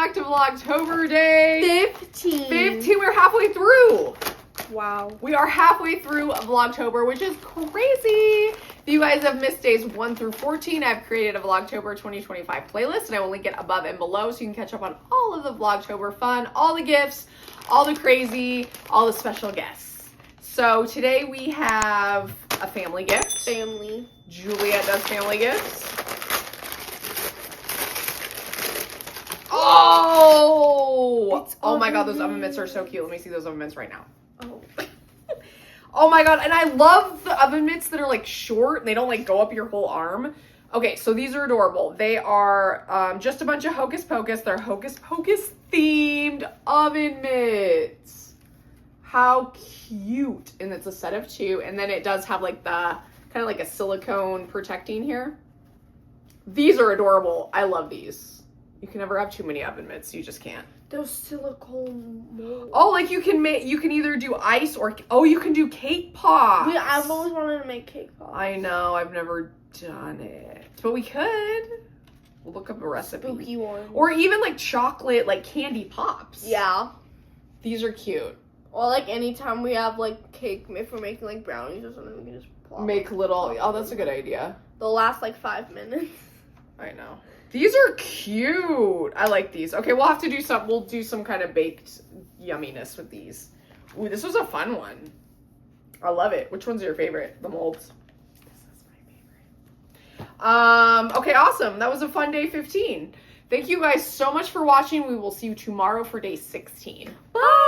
back to Vlogtober day 15. 15. We're halfway through. Wow. We are halfway through Vlogtober, which is crazy. If you guys have missed days 1 through 14, I've created a Vlogtober 2025 playlist, and I will link it above and below so you can catch up on all of the Vlogtober fun, all the gifts, all the crazy, all the special guests. So today we have a family gift. Family. Juliet does family gifts. Oh! Oh my god, those oven mitts are so cute. Let me see those oven mitts right now. Oh. Oh my god, and I love the oven mitts that are like short and they don't like go up your whole arm. Okay, so these are adorable. They are just a bunch of Hocus Pocus. They're Hocus Pocus themed oven mitts. How cute. And it's a set of 2. And then it does have like the kind of like a silicone protecting here. These are adorable. I love these. You can never have too many oven mitts. You just can't. Those silicone molds. Oh, like you can either do ice or, oh, you can do cake pops. Yeah, I've always wanted to make cake pops. I know, I've never done it. But we could. We'll look up a recipe. Spooky one. Or even like chocolate, like candy pops. Yeah. These are cute. Or like anytime we have like cake, if we're making like brownies or something, we can just plop. Make little, oh, that's a good idea. They'll last like 5 minutes. I know. These are cute. I like these. Okay, we'll have to do we'll do some kind of baked yumminess with these. Ooh, this was a fun one. I love it. Which one's your favorite? The molds. This is my favorite. Okay, awesome. That was a fun day 15. Thank you guys so much for watching. We will see you tomorrow for day 16. Bye.